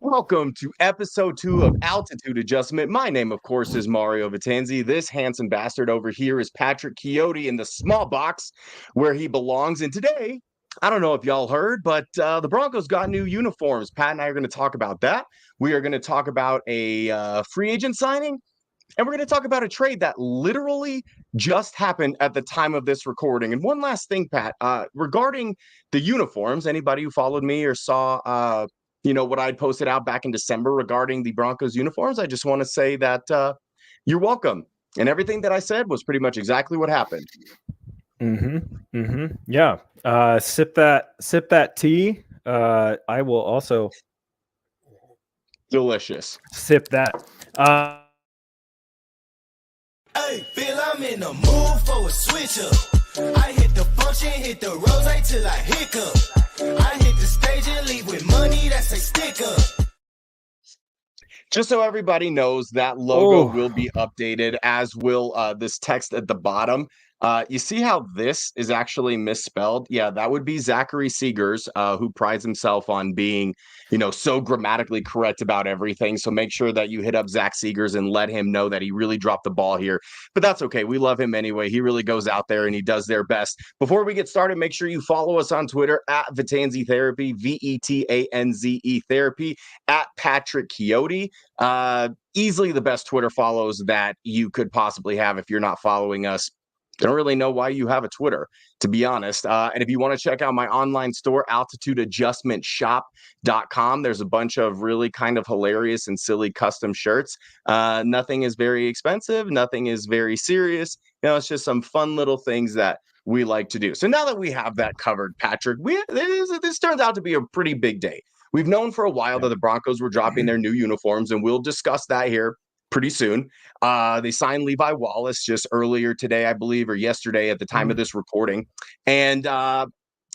Welcome to episode 2 of Altitude Adjustment. My name, of course, is Mario Vitanzi. This handsome bastard over here is Patrick Chiotti in the small box where he belongs. And today, I don't know if y'all heard, but the Broncos got new uniforms. Pat and I are going to talk about that. We are going to talk about a free agent signing. And we're going to talk about a trade that literally just happened at the time of this recording. And one last thing, Pat, regarding the uniforms, anybody who followed me or saw what I'd posted out back in December regarding the Broncos uniforms, I just want to say that you're welcome. And everything that I said was pretty much exactly what happened. Yeah. Sip that tea. I will also delicious. Sip that. Hey, feel I'm in the mood for a switch up. I hit the function, hit the rose till I hiccup. I hit the stage and leave with money that's a stick up. Just so everybody knows, that logo will be updated, as will this text at the bottom. You see how this is actually misspelled? Yeah, that would be Zachary Seegers, who prides himself on being, so grammatically correct about everything. So make sure that you hit up Zach Seegers and let him know that he really dropped the ball here. But that's okay. We love him anyway. He really goes out there and he does their best. Before we get started, make sure you follow us on Twitter at Vitanzi Therapy, VETANZE Therapy, at Patrick Chiotti. Easily the best Twitter follows that you could possibly have. If you're not following us, I don't really know why you have a Twitter, to be honest. And if you want to check out my online store, altitudeadjustmentshop.com, there's a bunch of really kind of hilarious and silly custom shirts. Nothing is very expensive. Nothing is very serious. It's just some fun little things that we like to do. So now that we have that covered, Patrick, this turns out to be a pretty big day. We've known for a while that the Broncos were dropping their new uniforms, and we'll discuss that here pretty soon. They signed Levi Wallace just earlier today, I believe, or yesterday at the time of this recording. And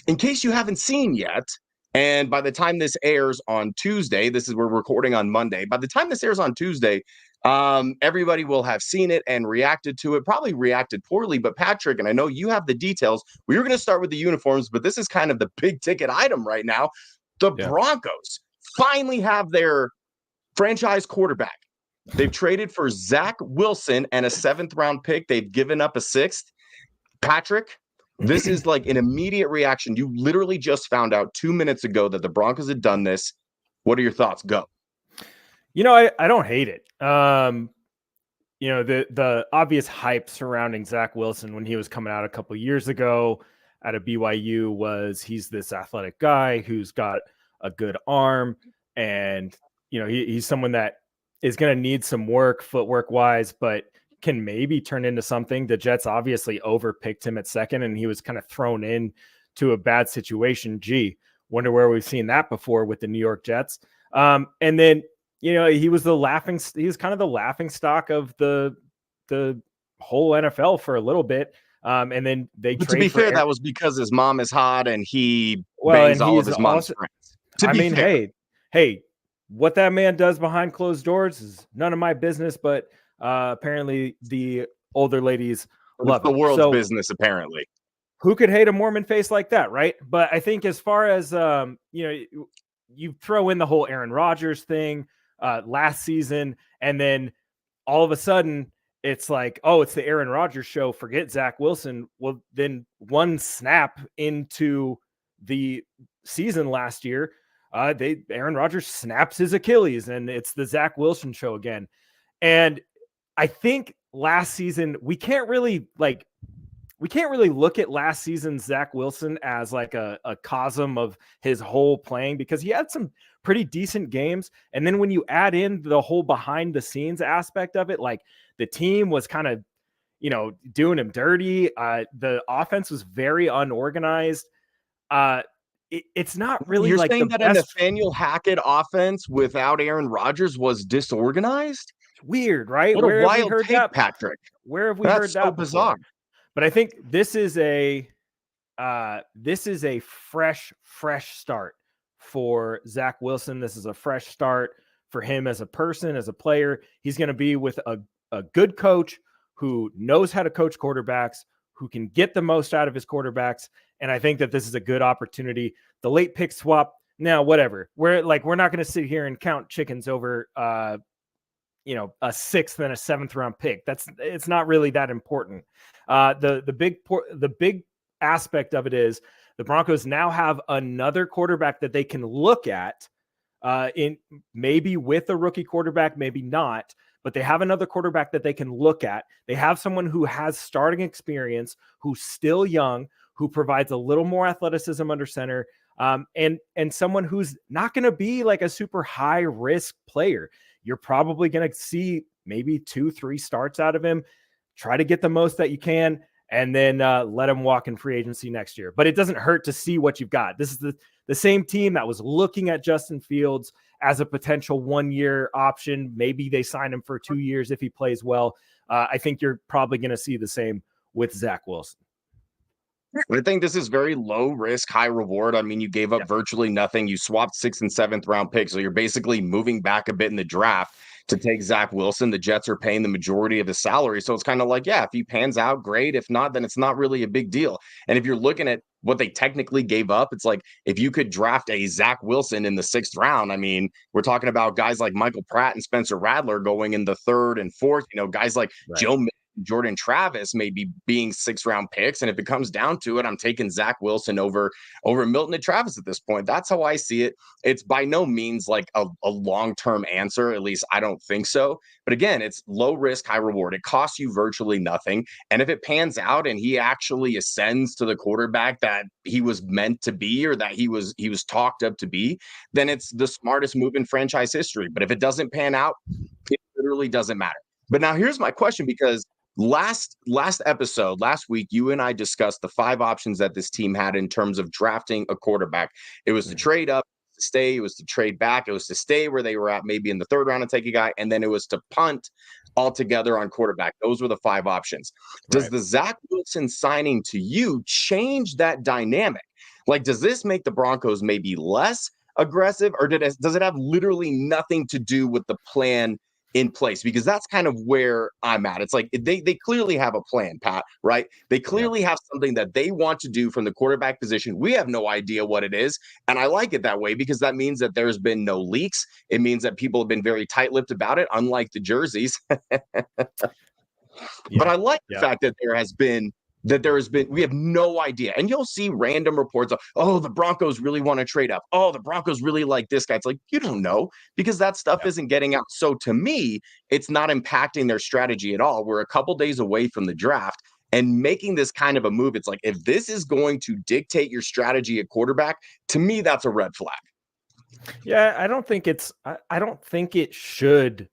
in case you haven't seen yet, and by the time this airs on Tuesday, we're recording on Monday. By the time this airs on Tuesday, everybody will have seen it and reacted to it, probably reacted poorly. But Patrick, and I know you have the details. We were going to start with the uniforms, but this is kind of the big ticket item right now. The Broncos finally have their franchise quarterback. They've traded for Zach Wilson and a 7th-round pick. They've given up a 6th. Patrick, this is like an immediate reaction. You literally just found out 2 minutes ago that the Broncos had done this. What are your thoughts? Go. I don't hate it. The obvious hype surrounding Zach Wilson when he was coming out a couple of years ago out of BYU was he's this athletic guy who's got a good arm, and he's someone that is going to need some work footwork wise, but can maybe turn into something. The Jets obviously overpicked him at 2nd, and he was kind of thrown in to a bad situation. Gee, wonder where we've seen that before with the New York Jets. And then, he was kind of the laughing stock of the whole NFL for a little bit. And then to be fair, that was because his mom is hot and he bangs all of his mom's friends. Hey, what that man does behind closed doors is none of my business, but apparently the older ladies love the world's business, apparently. Who could hate a Mormon face like that, right? But I think as far as, you throw in the whole Aaron Rodgers thing last season, and then all of a sudden it's like, oh, it's the Aaron Rodgers show. Forget Zach Wilson. Well, then one snap into the season last year, Aaron Rodgers snaps his Achilles, and it's the Zach Wilson show again. And I think last season we can't really look at last season's Zach Wilson as like a cosm of his whole playing, because he had some pretty decent games. And then when you add in the whole behind the scenes aspect of it, like the team was kind of, doing him dirty. The offense was very unorganized. It's not really. You're like saying that a Nathaniel Hackett offense without Aaron Rodgers was disorganized? It's weird, right? What a wild take, Patrick. Where have we heard that? That's so bizarre. But I think this is a fresh start for Zach Wilson. This is a fresh start for him as a person, as a player. He's going to be with a good coach who knows how to coach quarterbacks, who can get the most out of his quarterbacks. And I think that this is a good opportunity. The late pick swap Now, whatever. We're not going to sit here and count chickens over, a 6th and a 7th round pick. It's not really that important. The big aspect of it is the Broncos now have another quarterback that they can look at, in maybe with a rookie quarterback, maybe not, but they have another quarterback that they can look at. They have someone who has starting experience, who's still young, who provides a little more athleticism under center. And someone who's not going to be like a super high risk player. You're probably going to see maybe 2-3 starts out of him. Try to get the most that you can, and then let him walk in free agency next year. But it doesn't hurt to see what you've got. This is the same team that was looking at Justin Fields as a potential 1-year option. Maybe they sign him for 2 years if he plays well. I think you're probably going to see the same with Zach Wilson. I think this is very low risk, high reward. I mean, you gave up virtually nothing. You swapped 6th and 7th round picks. So you're basically moving back a bit in the draft to take Zach Wilson. The Jets are paying the majority of his salary. So it's kind of like, yeah, if he pans out, great. If not, then it's not really a big deal. And if you're looking at what they technically gave up, it's like if you could draft a Zach Wilson in the 6th round, I mean, we're talking about guys like Michael Pratt and Spencer Rattler going in the 3rd and 4th, guys like Joe Jordan Travis may be being 6th round picks. And if it comes down to it, I'm taking Zach Wilson over Milton and Travis at this point. That's how I see it. It's by no means like a long-term answer. At least I don't think so. But again, it's low risk, high reward. It costs you virtually nothing. And if it pans out and he actually ascends to the quarterback that he was meant to be, or that he was talked up to be, then it's the smartest move in franchise history. But if it doesn't pan out, it literally doesn't matter. But now here's my question, because last week, you and I discussed the 5 options that this team had in terms of drafting a quarterback. It was to trade up, to stay, it was to trade back, it was to stay where they were at, maybe in the 3rd round and take a guy, and then it was to punt altogether on quarterback. Those were the 5 options. Does the Zach Wilson signing to you change that dynamic? Like, does this make the Broncos maybe less aggressive, or does it have literally nothing to do with the plan in place? Because that's kind of where I'm at. It's like they clearly have a plan, Pat, right? They clearly have something that they want to do from the quarterback position. We have no idea what it is. And I like it that way, because that means that there's been no leaks. It means that people have been very tight-lipped about it, unlike the jerseys. But I like the fact that there has been, we have no idea. And you'll see random reports of, oh, the Broncos really want to trade up. Oh, the Broncos really like this guy. It's like, you don't know, because that stuff isn't getting out. So to me, it's not impacting their strategy at all. We're a couple days away from the draft, and making this kind of a move, it's like, if this is going to dictate your strategy at quarterback, to me, that's a red flag. Yeah, I don't think it should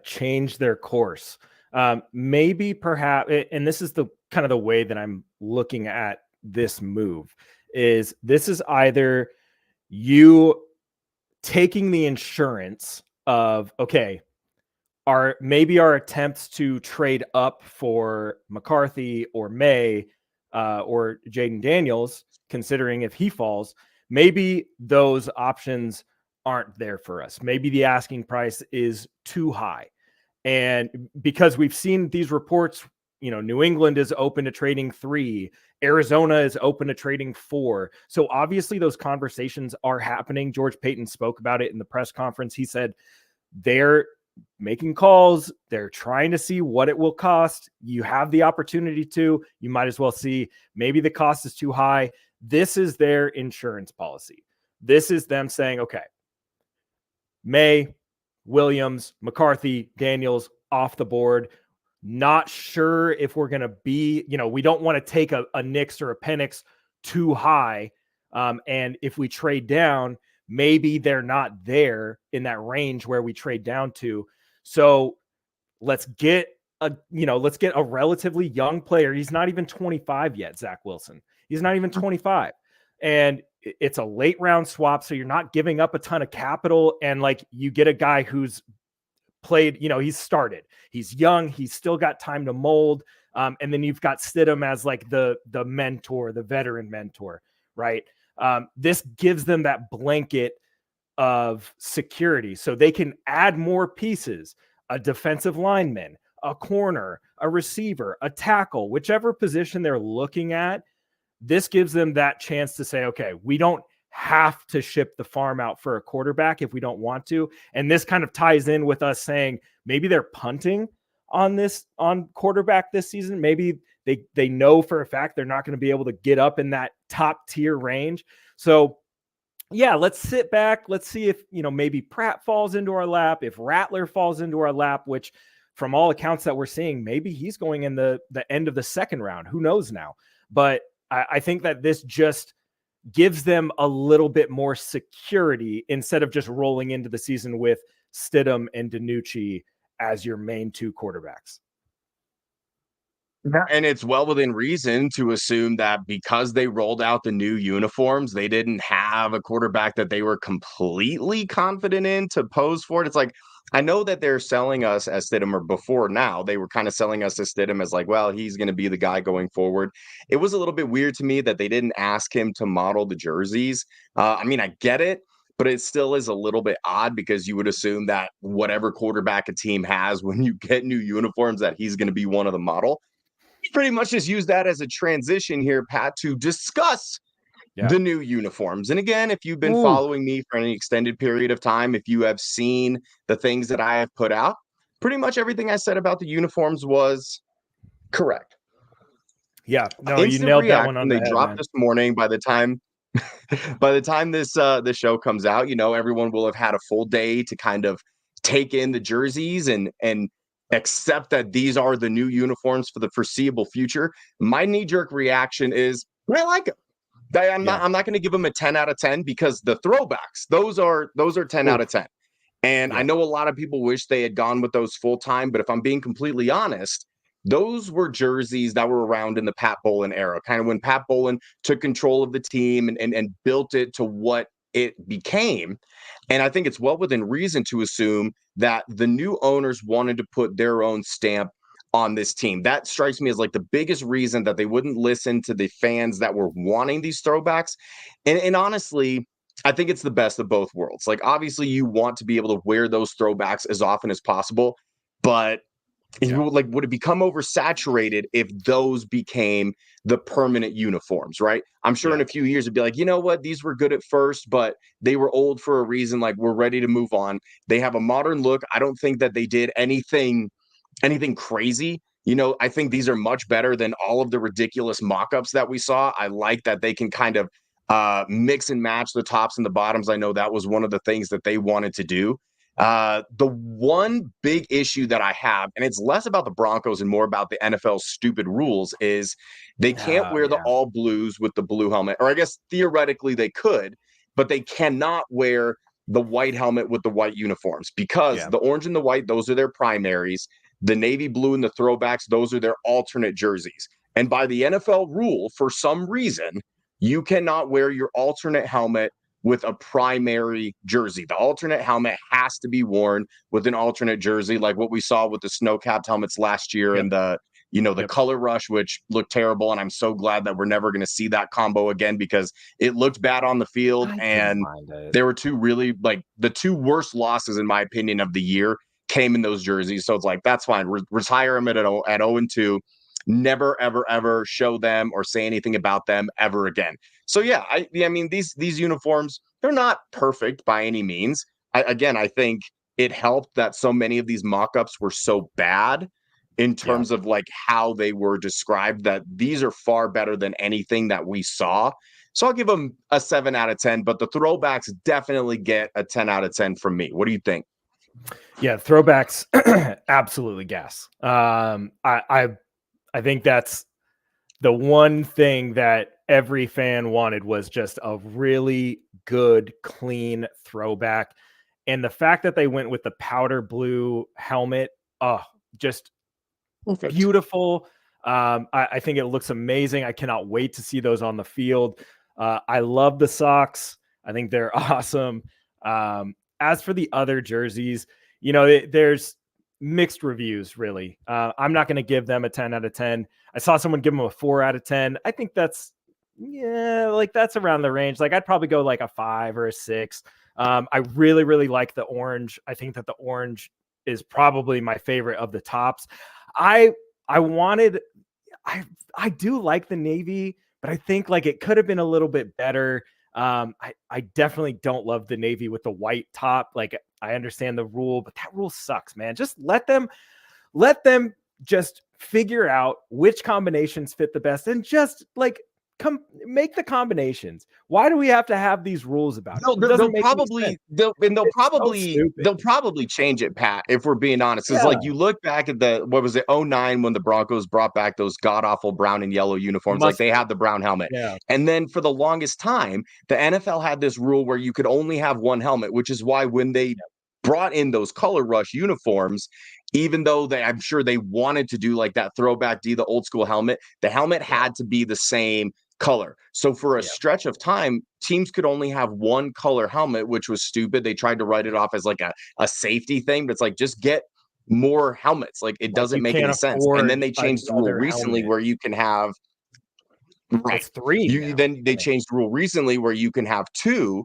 change their course. Maybe perhaps, and this is the kind of the way that I'm looking at this move, is this is either you taking the insurance of, okay, our attempts to trade up for McCarthy or May or Jaden Daniels, considering if he falls, maybe those options aren't there for us. Maybe the asking price is too high. And because we've seen these reports, New England is open to trading 3, Arizona is open to trading 4. So obviously those conversations are happening. George Payton spoke about it in the press conference. He said they're making calls. They're trying to see what it will cost. You have the opportunity to, you might as well see, maybe the cost is too high. This is their insurance policy. This is them saying, okay, May, Williams, McCarthy, Daniels off the board. Not sure if we're going to be, we don't want to take a Nix or a Penix too high. And if we trade down, maybe they're not there in that range where we trade down to. So let's get a relatively young player. He's not even 25 yet, Zach Wilson. He's not even 25. And it's a late round swap. So you're not giving up a ton of capital. And like, you get a guy who's played, he's started, he's young, he's still got time to mold. And then you've got Stidham as like the mentor, the veteran mentor, right? This gives them that blanket of security so they can add more pieces, a defensive lineman, a corner, a receiver, a tackle, whichever position they're looking at. This gives them that chance to say, okay, we don't have to ship the farm out for a quarterback if we don't want to. And this kind of ties in with us saying maybe they're punting on quarterback this season. Maybe they know for a fact they're not going to be able to get up in that top tier range. So yeah, let's sit back. Let's see if, maybe Pratt falls into our lap, if Rattler falls into our lap, which from all accounts that we're seeing, maybe he's going in the end of the second round. Who knows now? But I think that this just gives them a little bit more security instead of just rolling into the season with Stidham and DiNucci as your main two quarterbacks. And it's well within reason to assume that because they rolled out the new uniforms, they didn't have a quarterback that they were completely confident in to pose for it. It's like, I know that they're selling us as Stidham, or before now, they were kind of selling us as Stidham as like, well, he's going to be the guy going forward. It was a little bit weird to me that they didn't ask him to model the jerseys. I mean, I get it, but it still is a little bit odd because you would assume that whatever quarterback a team has, when you get new uniforms, that he's going to be one of the model. Pretty much just use that as a transition here, Pat, to discuss the new uniforms. And again, if you've been following me for any extended period of time, if you have seen the things that I have put out, pretty much everything I said about the uniforms was correct. Yeah, no, Instant you nailed that one reaction, on they the head, dropped man. this morning. By the time this show comes out, everyone will have had a full day to kind of take in the jerseys and accept that these are the new uniforms for the foreseeable future. My knee-jerk reaction is, I like them. I'm not going to give them a 10 out of 10 because the throwbacks, those are 10 out of 10. And I know a lot of people wish they had gone with those full time, but if I'm being completely honest, those were jerseys that were around in the Pat Bowlen era, kind of when Pat Bowlen took control of the team and built it to what it became. And I think it's well within reason to assume that the new owners wanted to put their own stamp on this team. That strikes me as like the biggest reason that they wouldn't listen to the fans that were wanting these throwbacks. And honestly, I think it's the best of both worlds. Like, obviously, you want to be able to wear those throwbacks as often as possible, but would it become oversaturated if those became the permanent uniforms, right? I'm sure in a few years it'd be like, you know what, these were good at first, but they were old for a reason. Like, we're ready to move on. They have a modern look. I don't think that they did anything crazy. I think these are much better than all of the ridiculous mock-ups that we saw. I like that they can kind of mix and match the tops and the bottoms. I know that was one of the things that they wanted to do. The one big issue that I have, and it's less about the Broncos and more about the NFL's stupid rules, is they can't wear the all blues with the blue helmet. Or I guess theoretically they could, but they cannot wear the white helmet with the white uniforms because the orange and the white, those are their primaries. The navy blue and the throwbacks, those are their alternate jerseys. And by the NFL rule, for some reason, you cannot wear your alternate helmet with a primary jersey. The alternate helmet has to be worn with an alternate jersey, like what we saw with the snow-capped helmets last year and the color rush, which looked terrible. And I'm so glad that we're never going to see that combo again because it looked bad on the field. And there were two really, like, the two worst losses, in my opinion, of the year came in those jerseys. So it's like, that's fine. Retire them at 0-2. Never, ever, ever show them or say anything about them ever again. So yeah, I mean, these uniforms, they're not perfect by any means. I think it helped that so many of these mock-ups were so bad in terms of like how they were described, that these are far better than anything that we saw. So I'll give them a 7 out of 10, but the throwbacks definitely get a 10 out of 10 from me. What do you think? Yeah, throwbacks, absolutely gas. I think that's the one thing that every fan wanted, was just a really good, clean throwback. And the fact that they went with the powder blue helmet, just beautiful. I think it looks amazing. I cannot wait to see those on the field. I love the socks. I think they're awesome. As for the other jerseys, there's mixed reviews, really. I'm not going to give them a 10 out of 10. I saw someone give them a 4 out of 10. I think that's around the range. Like, I'd probably go like a 5 or a 6. I really, really like the orange. I think that the orange is probably my favorite of the tops. I do like the navy, but I think like it could have been a little bit better. I definitely don't love the navy with the white top. Like, I understand the rule, but that rule sucks, man. Just let them just figure out which combinations fit the best and just like make the combinations. Why do we have to have these rules about it? It doesn't make any sense. They'll probably change it, Pat, if we're being honest. It's Yeah. like you look back at what was it, 09, when the Broncos brought back those god awful brown and yellow uniforms, like they had the brown helmet. Yeah. And then for the longest time, the NFL had this rule where you could only have one helmet, which is why when they brought in those color rush uniforms, even though I'm sure they wanted to do like that throwback D, the old school helmet, the helmet had to be the same color. So for a stretch of time, teams could only have one color helmet, which was stupid. They tried to write it off as like a safety thing, but it's like, just get more helmets. Like, it doesn't make any sense. And then they changed the rule recently where you can have it's 3. Then they changed the rule recently where you can have 2.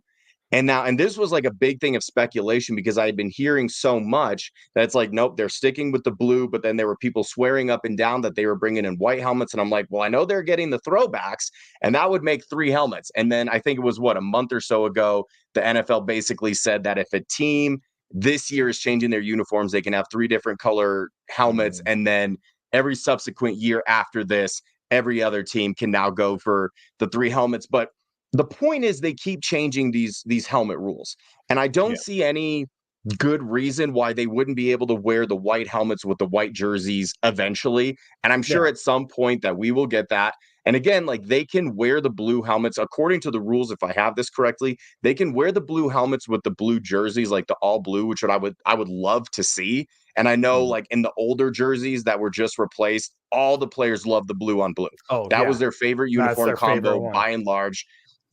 And this was like a big thing of speculation, because I had been hearing so much that it's like, nope, they're sticking with the blue. But then there were people swearing up and down that they were bringing in white helmets. And I'm like, well, I know they're getting the throwbacks, and that would make 3 helmets. And then I think it was a month or so ago, the NFL basically said that if a team this year is changing their uniforms, they can have 3 different color helmets. And then every subsequent year after this, every other team can now go for the 3 helmets. But the point is, they keep changing these helmet rules, and I don't see any good reason why they wouldn't be able to wear the white helmets with the white jerseys eventually. And I'm sure at some point that we will get that. And again, like, they can wear the blue helmets according to the rules. If I have this correctly, they can wear the blue helmets with the blue jerseys, like the all blue, which I would love to see. And I know, like, in the older jerseys that were just replaced, all the players love the blue on blue. That was their favorite uniform combo by and large.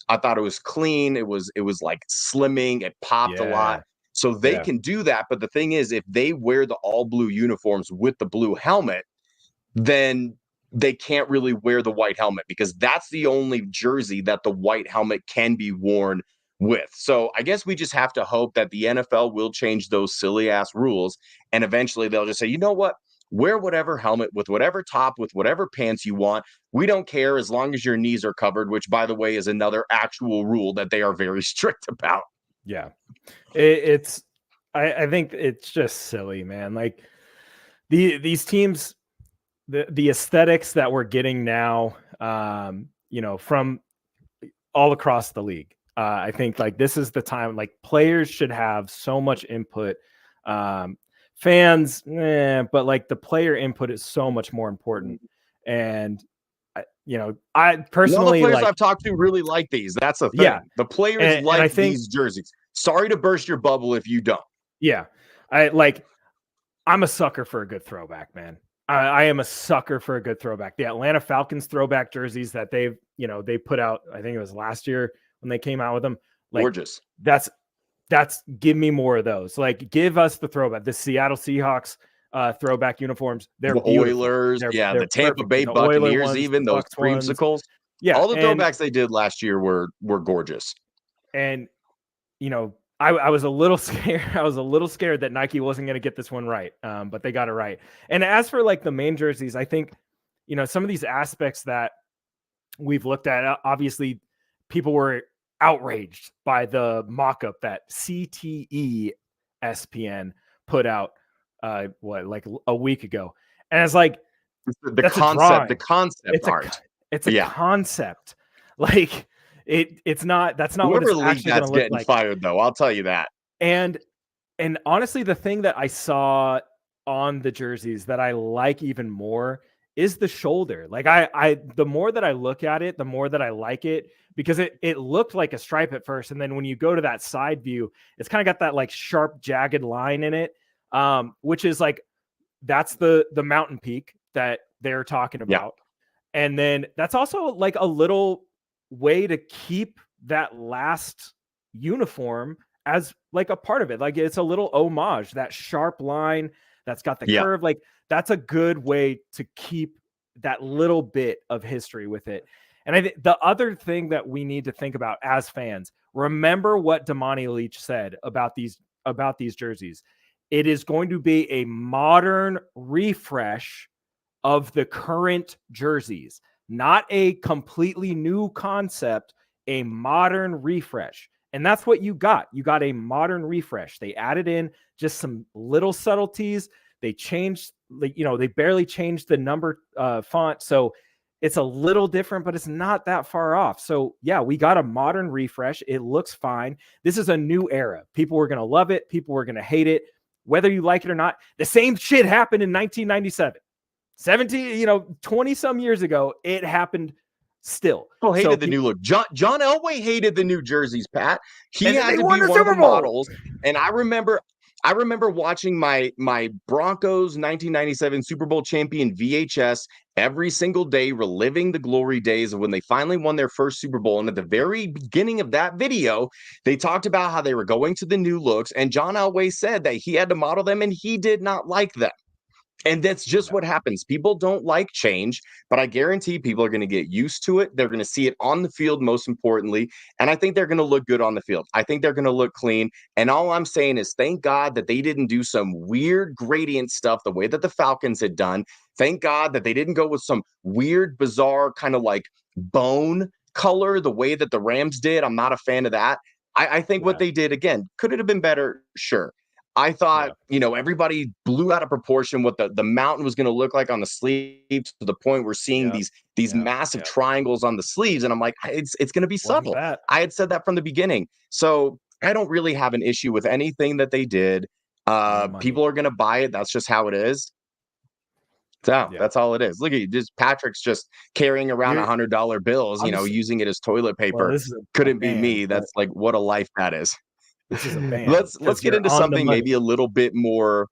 I thought it was clean. It was like slimming. It popped a lot. So they can do that. But the thing is, if they wear the all blue uniforms with the blue helmet, then they can't really wear the white helmet, because that's the only jersey that the white helmet can be worn with. So I guess we just have to hope that the NFL will change those silly ass rules, and eventually they'll just say, you know what? Wear whatever helmet with whatever top, with whatever pants you want. We don't care, as long as your knees are covered, which, by the way, is another actual rule that they are very strict about. Yeah. I think it's just silly, man. Like, these teams, the aesthetics that we're getting now, from all across the league. I think, like, this is the time, like, players should have so much input. Fans, but like, the player input is so much more important. And I personally, the players I've talked to really like these. That's the thing. The players like these jerseys. Sorry to burst your bubble if you don't. Yeah, I'm a sucker for a good throwback, man. I am a sucker for a good throwback. The Atlanta Falcons throwback jerseys that they put out, I think it was last year when they came out with them. Like, gorgeous. That's give me more of those. Like, give us the throwback. The Seattle Seahawks throwback uniforms. They're the Oilers, they're the Tampa Bay Buccaneers, ones, even those creamsicles. Yeah, all the throwbacks they did last year were gorgeous. And I was a little scared. I was a little scared that Nike wasn't going to get this one right, but they got it right. And as for like the main jerseys, I think some of these aspects that we've looked at. Obviously, people were outraged by the mock-up that CTE SPN put out like a week ago, and it's like the concept art. It's a concept. Like it's not. That's not whoever what it's actually that's look getting like. fired, though. I'll tell you that. And honestly, the thing that I saw on the jerseys that I like even more is the shoulder. Like I the more that I look at it, the more that I like it, because it looked like a stripe at first, and then when you go to that side view, it's kind of got that like sharp, jagged line in it, which is like that's the mountain peak that they're talking about, and then that's also like a little way to keep that last uniform as like a part of it. Like it's a little homage, that sharp line that's got the curve. Like that's a good way to keep that little bit of history with it. And I think the other thing that we need to think about as fans, remember what Damani Leach said about these jerseys. It is going to be a modern refresh of the current jerseys, not a completely new concept. a modern refresh. And that's what you got. You got a modern refresh. They added in just some little subtleties. They changed, they barely changed the number font. So it's a little different, but it's not that far off. So yeah, we got a modern refresh. It looks fine. This is a new era. People were going to love it. People were going to hate it, whether you like it or not. The same shit happened in 1997, 20 some years ago. It happened still. People hated the new look. John Elway hated the new jerseys, Pat. He had to be one of the models. And I remember watching my Broncos 1997 Super Bowl champion VHS every single day, reliving the glory days of when they finally won their first Super Bowl. And at the very beginning of that video, they talked about how they were going to the new looks. And John Elway said that he had to model them and he did not like them. And that's just what happens. People don't like change, but I guarantee people are going to get used to it. They're going to see it on the field, most importantly. And I think they're going to look good on the field. I think they're going to look clean. And all I'm saying is thank God that they didn't do some weird gradient stuff the way that the Falcons had done. Thank God that they didn't go with some weird, bizarre kind of like bone color the way that the Rams did. I'm not a fan of that. I think what they did, again, could it have been better? Sure. I thought, everybody blew out of proportion what the mountain was going to look like on the sleeve, to the point we're seeing these massive triangles on the sleeves. And I'm like, it's going to be subtle. I had said that from the beginning. So I don't really have an issue with anything that they did. People are going to buy it. That's just how it is. So that's all it is. Look at you. Patrick's just carrying around $100 bills, using it as toilet paper. Well, couldn't be me. That's like, what a life that is. This is a band. Let's get into something maybe a little bit more.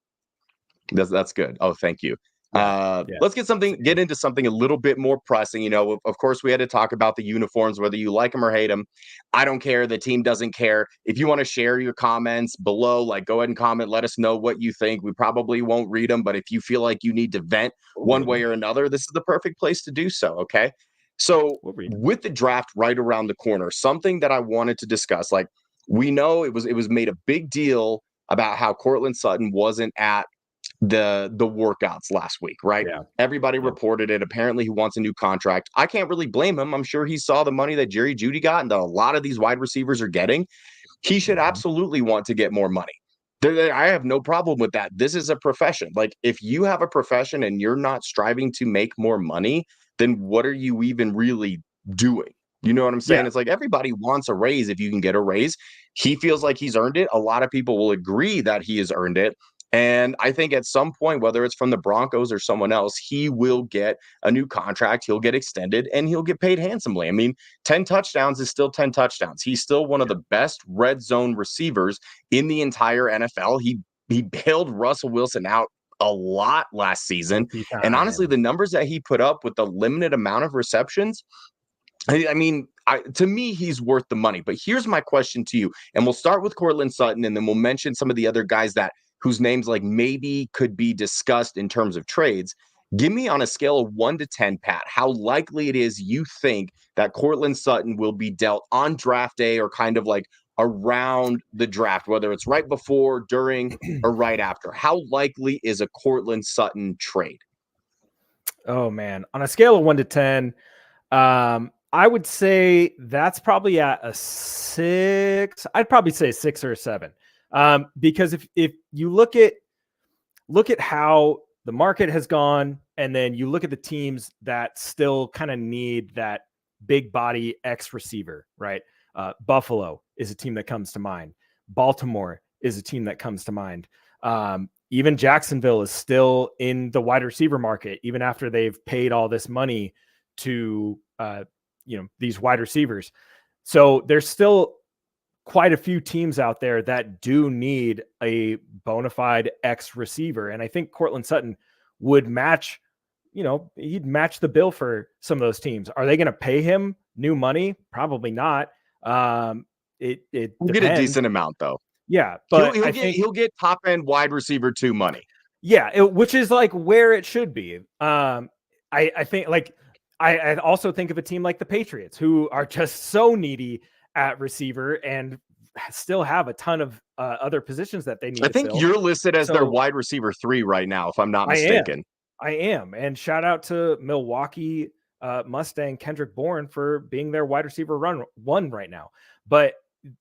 That's good. Oh, thank you. Let's get into something a little bit more pressing. Of course, we had to talk about the uniforms, whether you like them or hate them. I don't care. The team doesn't care. If you want to share your comments below, go ahead and comment. Let us know what you think. We probably won't read them, but if you feel like you need to vent one way or another, this is the perfect place to do so. Okay. So with the draft right around the corner, something that I wanted to discuss, we know it was made a big deal about how Courtland Sutton wasn't at the workouts last week, right? Yeah. Everybody reported it. Apparently he wants a new contract. I can't really blame him. I'm sure he saw the money that Jerry Jeudy got and that a lot of these wide receivers are getting. He should absolutely want to get more money. I have no problem with that. This is a profession. If you have a profession and you're not striving to make more money, then what are you even really doing? You know what I'm saying? Yeah. It's like everybody wants a raise if you can get a raise. He feels like he's earned it. A lot of people will agree that he has earned it. And I think at some point, whether it's from the Broncos or someone else, he will get a new contract. He'll get extended and he'll get paid handsomely. I mean, 10 touchdowns is still 10 touchdowns. He's still one of the best red zone receivers in the entire NFL. He bailed Russell Wilson out a lot last season. And honestly, the numbers that he put up with the limited amount of receptions, I mean, to me, he's worth the money. But here's my question to you, and we'll start with Courtland Sutton, and then we'll mention some of the other guys whose names maybe could be discussed in terms of trades. Give me on a scale of 1 to 10, Pat, how likely it is you think that Courtland Sutton will be dealt on draft day or kind of around the draft, whether it's right before, during, or right after. How likely is a Courtland Sutton trade? Oh, man. On a scale of 1 to 10, I would say that's probably at a 6. I'd probably say 6 or a 7. Because if you look at how the market has gone, and then you look at the teams that still kind of need that big body X receiver, right? Buffalo is a team that comes to mind. Baltimore is a team that comes to mind. Even Jacksonville is still in the wide receiver market, even after they've paid all this money to these wide receivers. So there's still quite a few teams out there that do need a bona fide X receiver. And I think Courtland Sutton would match, he'd match the bill for some of those teams. Are they going to pay him new money? Probably not. It He'll get a decent amount though. Yeah. But he'll get top end wide receiver 2 money. Yeah. Which is where it should be. I think I also think of a team like the Patriots, who are just so needy at receiver and still have a ton of other positions that they need. I think you're listed as their wide receiver 3 right now, if I'm not mistaken. I am. And shout out to Milwaukee Mustang Kendrick Bourne for being their wide receiver one right now. But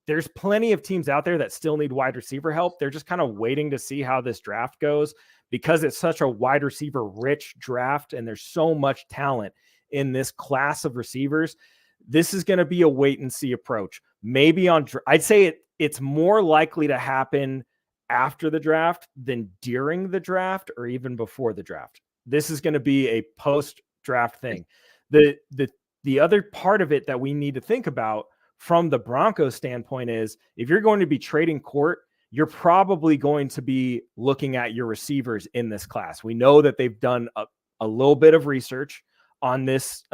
there's plenty of teams out there that still need wide receiver help. They're just kind of waiting to see how this draft goes because it's such a wide receiver rich draft and there's so much talent in this class of receivers. This is going to be a wait and see approach. Maybe I'd say it's more likely to happen after the draft than during the draft or even before the draft. This is going to be a post-draft thing. The other part of it that we need to think about from the Broncos standpoint is if you're going to be trading Court, you're probably going to be looking at your receivers in this class. We know that they've done a little bit of research on this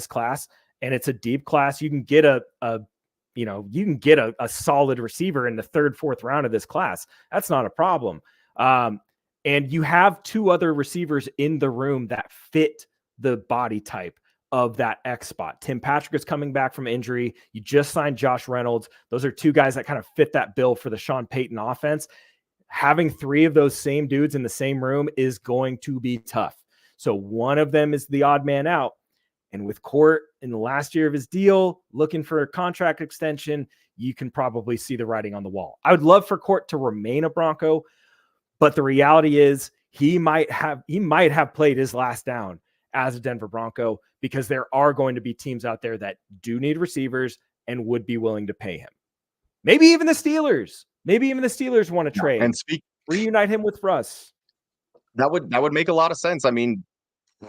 class, and it's a deep class. You can get a solid receiver in the third, fourth round of this class. That's not a problem. And you have two other receivers in the room that fit the body type of that X spot. Tim Patrick is coming back from injury. You just signed Josh Reynolds. Those are two guys that kind of fit that bill for the Sean Payton offense. Having three of those same dudes in the same room is going to be tough. So one of them is the odd man out. And with Court in the last year of his deal, looking for a contract extension, you can probably see the writing on the wall. I would love for Court to remain a Bronco, but the reality is he might have played his last down as a Denver Bronco because there are going to be teams out there that do need receivers and would be willing to pay him. Maybe even the Steelers. Want to trade and reunite him with Russ. That would make a lot of sense. I mean,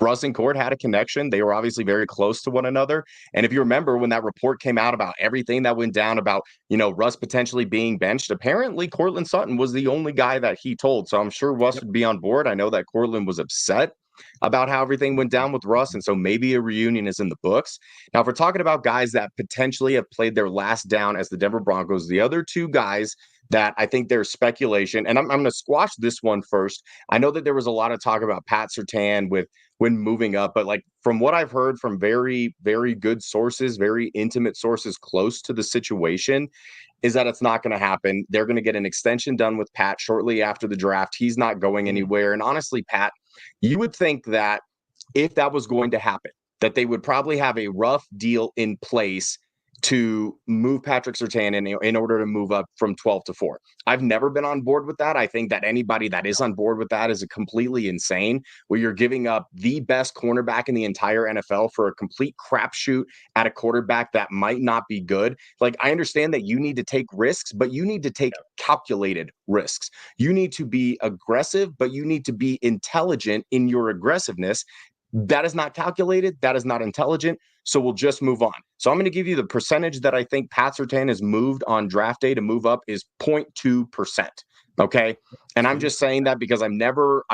Russ and Court had a connection. They were obviously very close to one another. And if you remember when that report came out about everything that went down about, Russ potentially being benched, apparently Courtland Sutton was the only guy that he told. So I'm sure Russ would be on board. I know that Courtland was upset about how everything went down with Russ. And so maybe a reunion is in the books. Now, if we're talking about guys that potentially have played their last down as the Denver Broncos, the other two guys that I think there's speculation, and I'm going to squash this one first. I know that there was a lot of talk about Pat Surtain when moving up, but like from what I've heard from very, very good sources, very intimate sources close to the situation, is that it's not going to happen. They're going to get an extension done with Pat shortly after the draft. He's not going anywhere. And honestly, Pat, you would think that if that was going to happen, that they would probably have a rough deal in place to move Patrick Surtain in order to move up from 12 to 4. I've never been on board with that. I think that anybody that is on board with that is a completely insane, where you're giving up the best cornerback in the entire NFL for a complete crapshoot at a quarterback that might not be good. Like, I understand that you need to take risks, but you need to take calculated risks. You need to be aggressive, but you need to be intelligent in your aggressiveness. That is not calculated. That is not intelligent. So we'll just move on. So I'm going to give you the percentage that I think Pat Surtain has moved on draft day to move up is 0.2%. Okay. And I'm just saying that because I'm never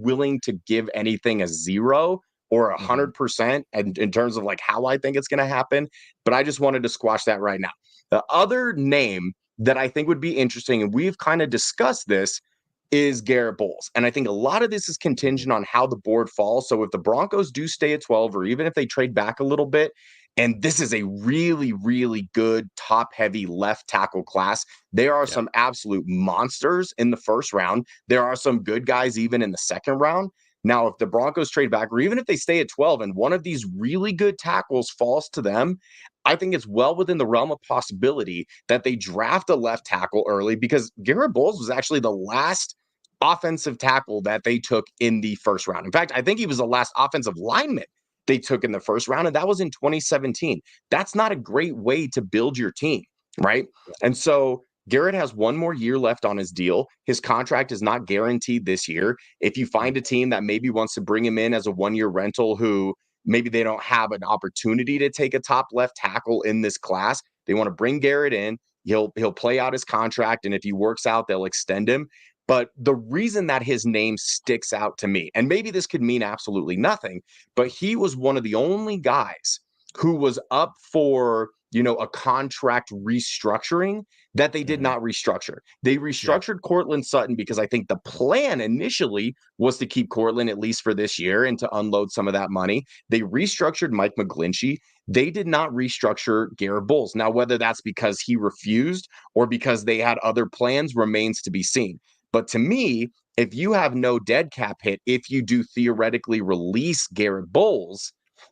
willing to give anything a 0 or 100% in terms of like how I think it's going to happen. But I just wanted to squash that right now. The other name that I think would be interesting, and we've kind of discussed this, is Garrett Bowles. And I think a lot of this is contingent on how the board falls. So if the Broncos do stay at 12, or even if they trade back a little bit, and this is a really, really good top-heavy left tackle class, there are some absolute monsters in the first round. There are some good guys even in the second round. Now, if the Broncos trade back, or even if they stay at 12 and one of these really good tackles falls to them, I think it's well within the realm of possibility that they draft a left tackle early, because Garrett Bowles was actually the last offensive tackle that they took in the first round. In fact, I think he was the last offensive lineman they took in the first round, and that was in 2017. That's not a great way to build your team, right? And so Garrett has one more year left on his deal. His contract is not guaranteed this year. If you find a team that maybe wants to bring him in as a one-year rental who maybe they don't have an opportunity to take a top left tackle in this class, they want to bring Garrett in. He'll play out his contract, and if he works out, they'll extend him. But the reason that his name sticks out to me, and maybe this could mean absolutely nothing, but he was one of the only guys who was up for, a contract restructuring that they did not restructure. They restructured Courtland Sutton because I think the plan initially was to keep Courtland at least for this year and to unload some of that money. They restructured Mike McGlinchey. They did not restructure Garrett Bowles. Now, whether that's because he refused or because they had other plans remains to be seen. But to me, if you have no dead cap hit, if you do theoretically release Garrett Bowles,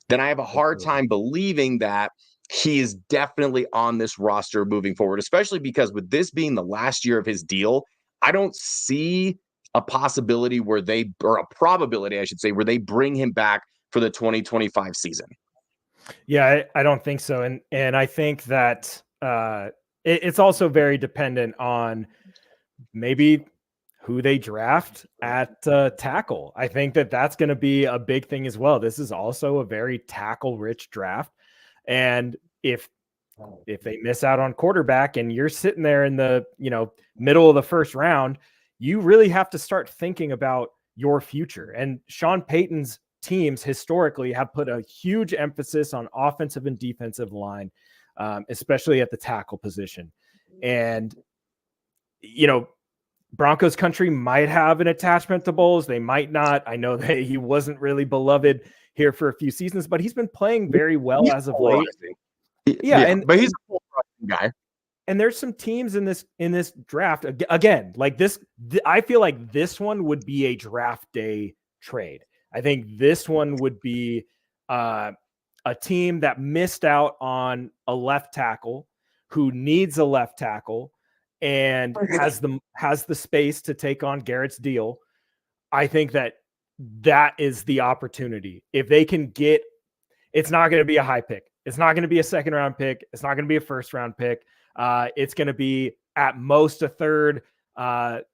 then I have a hard time believing that he is definitely on this roster moving forward, especially because with this being the last year of his deal, I don't see a possibility where or a probability, I should say, where they bring him back for the 2025 season. Yeah, I don't think so. And I think that it's also very dependent on maybe who they draft at tackle. I think that that's going to be a big thing as well. This is also a very tackle rich draft. And if they miss out on quarterback and you're sitting there in the, middle of the first round, you really have to start thinking about your future. And Sean Payton's teams historically have put a huge emphasis on offensive and defensive line, especially at the tackle position. And, Broncos country might have an attachment to Bowles. They might not. I know that he wasn't really beloved here for a few seasons, but he's been playing very well as of late. Yeah, but he's a full guy. And there's some teams in this draft again, like this. I feel like this one would be a draft day trade. I think this one would be a team that missed out on a left tackle who needs a left tackle and has the space to take on Garrett's deal. I think that is the opportunity. If they can get, it's not going to be a high pick. It's not going to be a second round pick. It's not going to be a first round pick. It's going to be at most a third,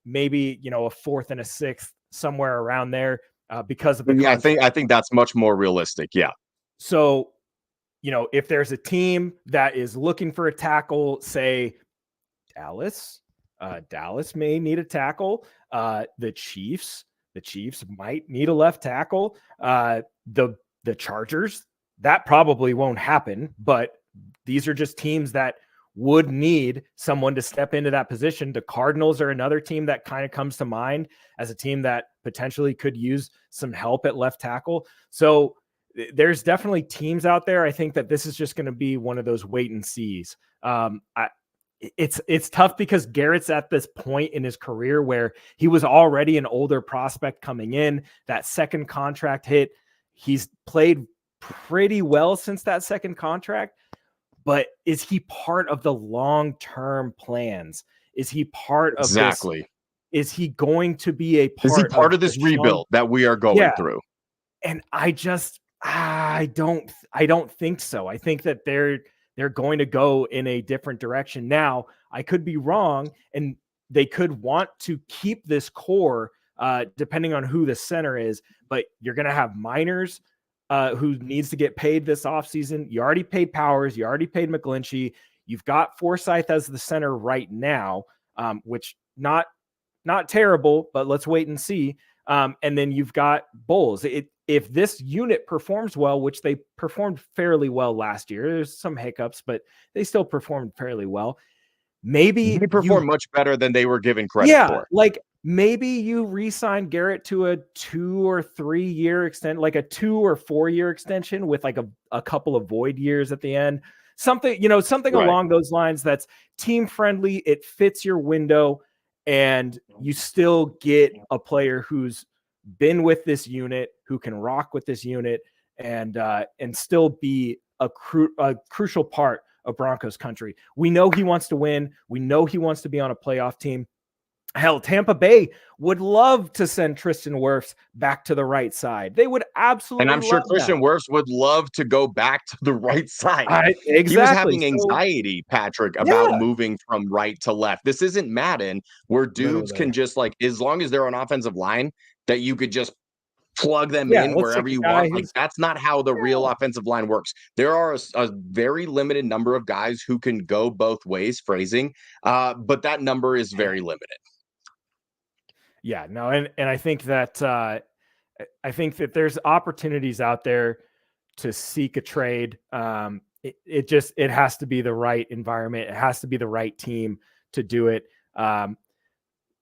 maybe, a fourth and a sixth, somewhere around there, because of the contract. I think that's much more realistic. Yeah. So, if there's a team that is looking for a tackle, say Dallas may need a tackle. The Chiefs might need a left tackle. The Chargers, that probably won't happen, but these are just teams that would need someone to step into that position. The Cardinals are another team that kind of comes to mind as a team that potentially could use some help at left tackle. So there's definitely teams out there. I think that this is just going to be one of those wait and sees. It's tough because Garrett's at this point in his career where he was already an older prospect coming in. That second contract hit. He's played pretty well since that second contract, but is he part of the long-term plans? Is he part of this? Is he going to be a part? Is he part of this rebuild that we are going through? And I don't think so. I think that they're going to go in a different direction. Now, I could be wrong, and they could want to keep this core, depending on who the center is, but you're going to have Miners, who needs to get paid this offseason. You already paid Powers. You already paid McGlinchey. You've got Forsyth as the center right now, which not terrible, but let's wait and see. And then you've got Bowles. If this unit performs well, which they performed fairly well last year, there's some hiccups, but they still performed fairly well. Maybe they performed much better than they were given credit for. Like maybe you re-sign Garrett to a 2 or 3 year extent, like a 2 or 4 year extension with like a couple of void years at the end. Something along those lines that's team friendly. It fits your window, and you still get a player who's been with this unit, who can rock with this unit, and still be a crucial part of Broncos country. We know he wants to win. We know he wants to be on a playoff team. Hell, Tampa Bay would love to send Tristan Wirfs back to the right side. They would absolutely. And I'm sure Tristan Wirfs would love to go back to the right side. Exactly. He was having anxiety, Patrick, about moving from right to left. This isn't Madden where dudes can just, like, as long as they're on offensive line, that you could just plug them in wherever you want. Like, that's not how the real offensive line works. There are a very limited number of guys who can go both ways, phrasing, but that number is very limited. Yeah, no, and I think that there's opportunities out there to seek a trade. It has to be the right environment. It has to be the right team to do it.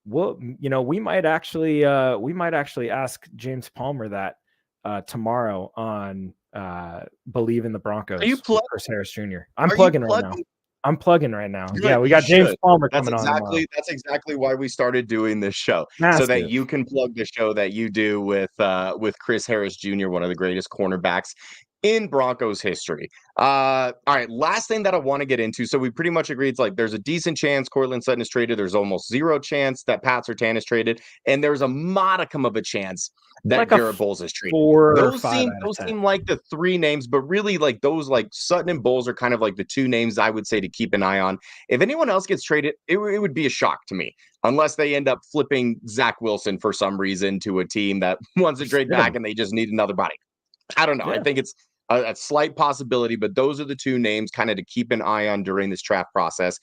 Well, we might actually ask James Palmer that tomorrow on Believe in the Broncos. Are you Chris Harris Jr. I'm plugging right now. I'm plugging right now. Good. Yeah, we got James Palmer coming on. That's exactly why we started doing this show, so that you can plug the show that you do with Chris Harris Jr., one of the greatest cornerbacks in Broncos history. All right, last thing that I want to get into. So we pretty much agreed it's like there's a decent chance Cortland Sutton is traded. There's almost zero chance that Pat Surtain is traded, and there's a modicum of a chance that Like a Garrett Bowles is traded. 4 or Those 5 seem out of those 10. seem like the three names, but really like those like Sutton and Bowles are kind of like the two names I would say to keep an eye on. If anyone else gets traded, it would be a shock to me, unless they end up flipping Zach Wilson for some reason to a team that wants to trade back and they just need another body. I don't know. Yeah. I think it's a slight possibility, but those are the two names kind of to keep an eye on during this draft process.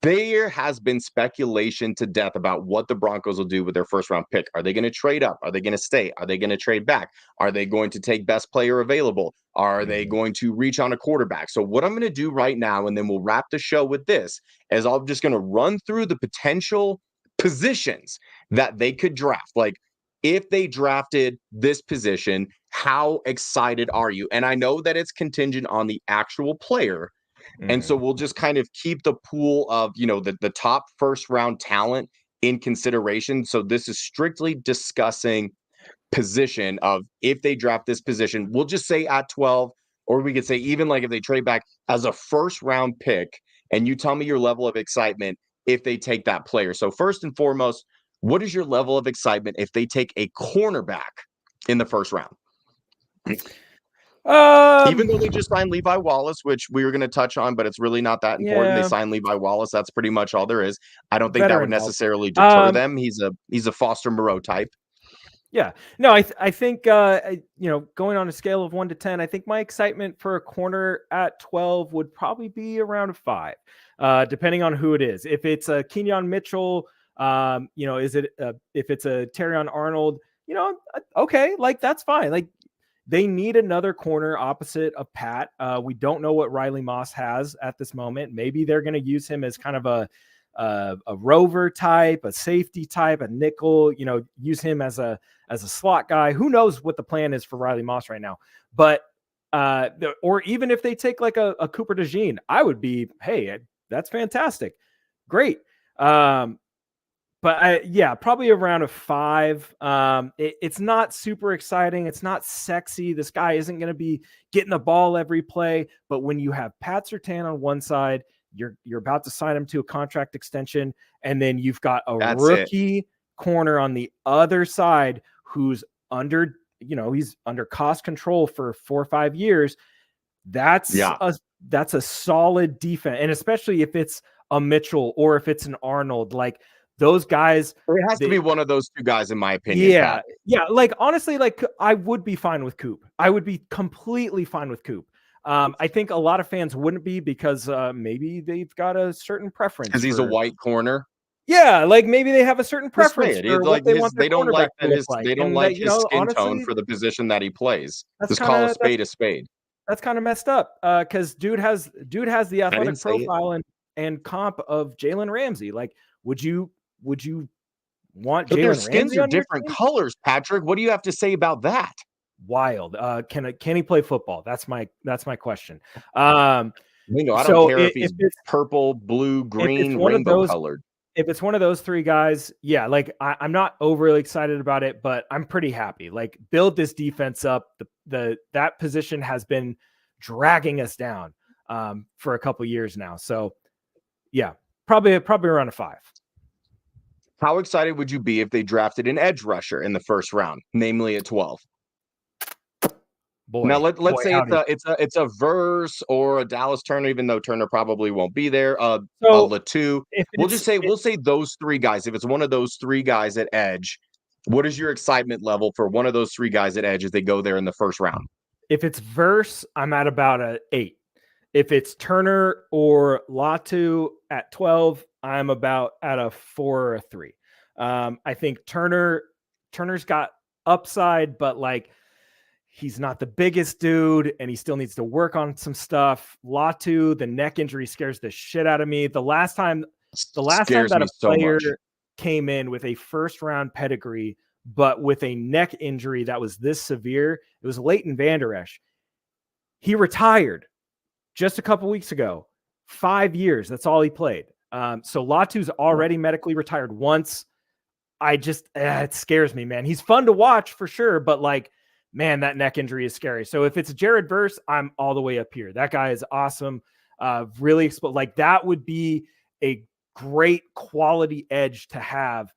There has been speculation to death about what the Broncos will do with their first round pick. Are they going to trade up? Are they going to stay? Are they going to trade back? Are they going to take best player available? Are they going to reach on a quarterback? So what I'm going to do right now, and then we'll wrap the show with this, is I'm just going to run through the potential positions that they could draft. Like, if they drafted this position, how excited are you? And I know that it's contingent on the actual player. And so we'll just kind of keep the pool of, the top first round talent in consideration. So this is strictly discussing position of if they draft this position, we'll just say at 12, or we could say even like if they trade back as a first round pick, and you tell me your level of excitement if they take that player. So first and foremost, what is your level of excitement if they take a cornerback in the first round? Even though they just signed Levi Wallace, which we were going to touch on, but it's really not that important. They signed Levi Wallace. That's pretty much all there is. I don't think that would necessarily deter them. He's a Foster Moreau type. Yeah. No, I think, going on a scale of 1 to 10, I think my excitement for a corner at 12 would probably be around a 5, depending on who it is. If it's a Kenyon Mitchell, if it's a Terrion Arnold, okay, like that's fine. Like, they need another corner opposite of Pat. We don't know what Riley Moss has at this moment. Maybe they're going to use him as kind of a rover type, a safety type, a nickel, use him as a slot guy. Who knows what the plan is for Riley Moss right now? But or even if they take like a Cooper DeJean, I would be, hey, that's fantastic. Great. But probably around a 5. It's not super exciting. It's not sexy. This guy isn't going to be getting the ball every play. But when you have Pat Surtain on one side, you're about to sign him to a contract extension, and then you've got a rookie corner on the other side who's under, he's under cost control for 4 or 5 years. That's a solid defense, and especially if it's a Mitchell or if it's an Arnold, like. Those guys, it has to be one of those two guys, in my opinion. Yeah. Yeah. Like, honestly, like I would be fine with Coop. I would be completely fine with Coop. I think a lot of fans wouldn't be because maybe they've got a certain preference. Because he's a white corner. Yeah, like maybe they have a certain preference for like what they want their they don't like that his like. They don't like his skin tone for the position that he plays. Just call a spade a spade. That's kind of messed up because dude has the athletic profile and comp of Jalen Ramsey. Like, would you want Jalen Ramsey? Their skins are different colors, Patrick. What do you have to say about that? Wild. Can he play football? That's my question. I don't care if he's purple, blue, green, rainbow colored. If it's one of those three guys, yeah, like I'm not overly excited about it, but I'm pretty happy. Like, build this defense up. That position has been dragging us down for a couple years now. So yeah, probably around a 5. How excited would you be if they drafted an edge rusher in the first round, namely at 12? Now let's say it's a Verse or a Dallas Turner, even though Turner probably won't be there. A Latu. We'll say those 3 guys. If it's one of those 3 guys at edge, what is your excitement level for one of those 3 guys at edge as they go there in the first round? If it's Verse, I'm at about a 8. If it's Turner or Latu at 12, I'm about at a 4 or a 3. I think Turner's got upside, but like he's not the biggest dude, and he still needs to work on some stuff. Latu, the neck injury scares the shit out of me. The last time that a player came in with a first round pedigree, but with a neck injury that was this severe, it was Leighton Vander Esch. He retired just a couple weeks ago. 5 years. That's all he played. So Latu's already medically retired once. It scares me, man. He's fun to watch for sure, but like man, that neck injury is scary. So if it's Jared Verse, I'm all the way up here. That guy is awesome. Really like that would be a great quality edge to have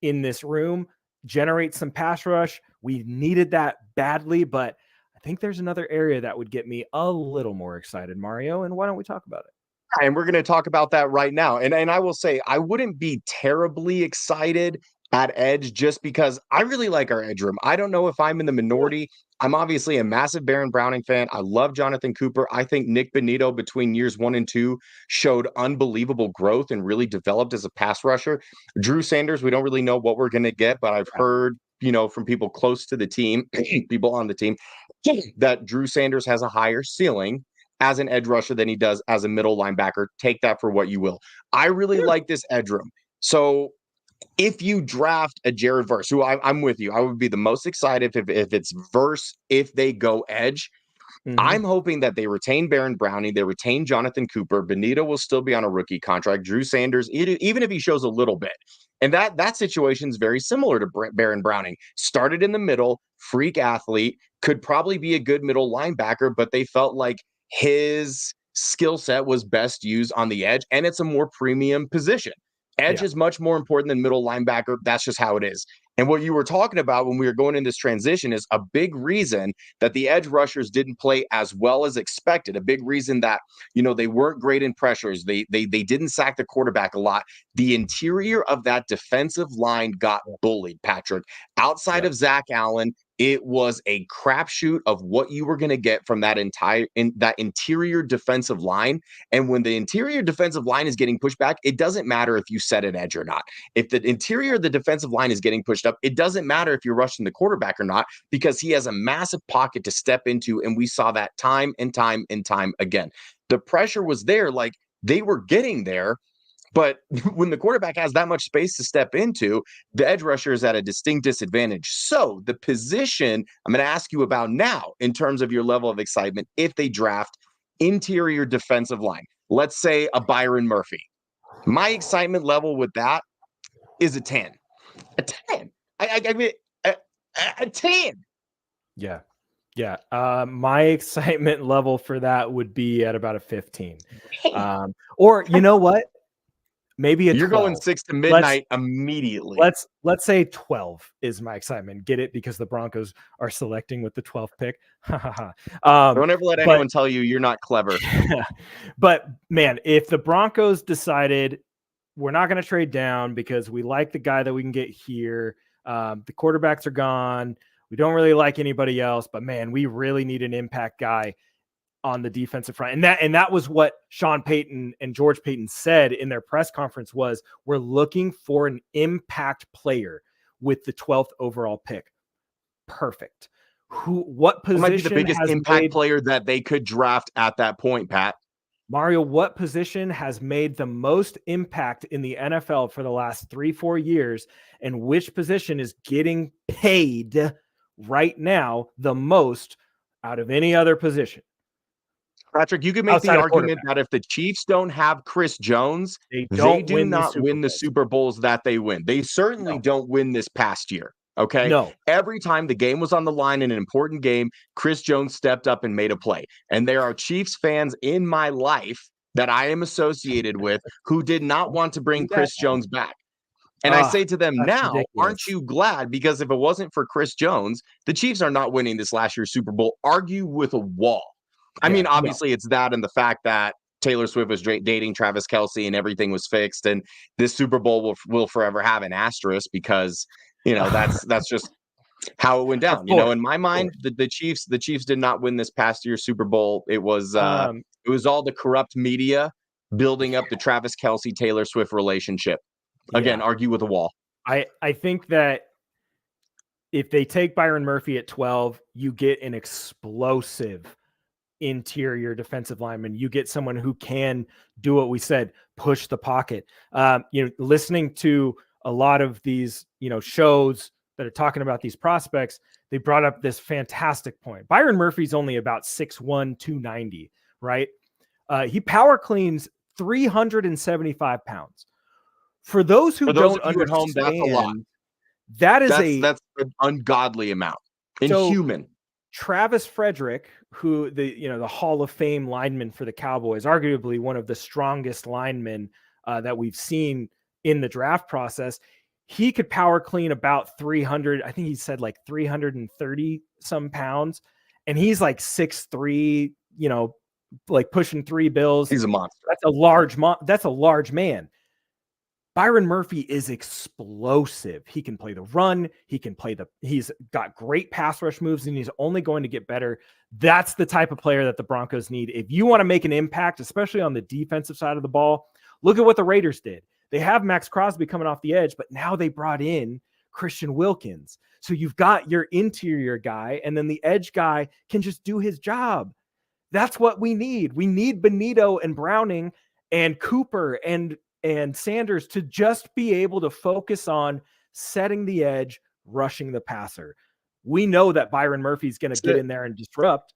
in this room. Generate some pass rush. We needed that badly, but I think there's another area that would get me a little more excited, Mario. And why don't we talk about it? And we're going to talk about that right now. And I will say, I wouldn't be terribly excited at edge just because I really like our edge room. I don't know if I'm in the minority. I'm obviously a massive Baron Browning fan. I love Jonathan Cooper. I think Nick Benito between years 1 and 2 showed unbelievable growth and really developed as a pass rusher. Drew Sanders, we don't really know what we're going to get, but I've heard, from people close to the team, people on the team, that Drew Sanders has a higher ceiling as an edge rusher than he does as a middle linebacker. Take that for what you will. I really like this edge room. So if you draft a Jared Verse, who I'm with you, I would be the most excited if it's Verse, if they go edge. I'm hoping that they retain Baron Browning, they retain Jonathan Cooper. Benito will still be on a rookie contract. Drew Sanders, even if he shows a little bit. And that situation is very similar to Baron Browning. Started in the middle, freak athlete, could probably be a good middle linebacker, but they felt like his skill set was best used on the edge, and it's a more premium position. Edge is much more important than middle linebacker. That's just how it is. And what you were talking about when we were going in this transition is a big reason that the edge rushers didn't play as well as expected. A big reason that, they weren't great in pressures. They didn't sack the quarterback a lot. The interior of that defensive line got bullied, Patrick. Outside of Zach Allen, it was a crapshoot of what you were going to get from that interior defensive line. And when the interior defensive line is getting pushed back, it doesn't matter if you set an edge or not. If the interior of the defensive line is getting pushed up, it doesn't matter if you're rushing the quarterback or not, because he has a massive pocket to step into. And we saw that time and time and time again. The pressure was there, like they were getting there. But when the quarterback has that much space to step into, the edge rusher is at a distinct disadvantage. So the position I'm going to ask you about now, in terms of your level of excitement, if they draft interior defensive line, let's say a Byron Murphy, my excitement level with that is a 10. A 10. I mean, a 10. Yeah. Yeah. My excitement level for that would be at about a 15. Or you know what? Maybe you're 12. Going 6 to midnight immediately. Let's say 12 is my excitement. Get it? Because the Broncos are selecting with the 12th pick. Don't ever let anyone tell you you're not clever. But man, if the Broncos decided we're not going to trade down because we like the guy that we can get here, the quarterbacks are gone, we don't really like anybody else, but man, we really need an impact guy on the defensive front. And that was what Sean Payton and George Payton said in their press conference was, we're looking for an impact player with the 12th overall pick. Perfect. What position might be the biggest impact player that they could draft at that point, Pat? Mario, what position has made the most impact in the NFL for the last 3-4 years? And which position is getting paid right now the most out of any other position? Patrick, you could make the argument that if the Chiefs don't have Chris Jones, they do not win the Super Bowls that they win. They certainly don't win this past year. Okay. No. Every time the game was on the line in an important game, Chris Jones stepped up and made a play. And there are Chiefs fans in my life that I am associated with who did not want to bring Chris Jones back. And I say to them now, ridiculous. Aren't you glad? Because if it wasn't for Chris Jones, the Chiefs are not winning this last year's Super Bowl. Argue with a wall. I mean, obviously it's that and the fact that Taylor Swift was dating Travis Kelce and everything was fixed. And this Super Bowl will forever have an asterisk because, that's just how it went down. In my mind, the Chiefs did not win this past year's Super Bowl. It was all the corrupt media building up the Travis Kelce Taylor Swift relationship. Again, argue with a wall. I think that if they take Byron Murphy at 12, you get an explosive interior defensive lineman. You get someone who can do what we said, push the pocket. Listening to a lot of these, shows that are talking about these prospects, they brought up this fantastic point. Byron Murphy's only about 6'1", 290, right? He power cleans 375 pounds. For those who don't understand, home, that's a lot. That's an ungodly amount. Inhuman. Travis Frederick, who the Hall of Fame lineman for the Cowboys, arguably one of the strongest linemen that we've seen in the draft process, he could power clean about 300. I think he said like 330 some pounds, and he's like 6'3", like pushing 3 bills. He's a monster. That's a large man. Byron Murphy is explosive. He can play the run. He's got great pass rush moves, and he's only going to get better. That's the type of player that the Broncos need. If you want to make an impact, especially on the defensive side of the ball, look at what the Raiders did. They have Max Crosby coming off the edge, but now they brought in Christian Wilkins. So you've got your interior guy, and then the edge guy can just do his job. That's what we need. We need Benito and Browning and Cooper and Sanders to just be able to focus on setting the edge, rushing the passer. We know that Byron Murphy's going to get in there and disrupt.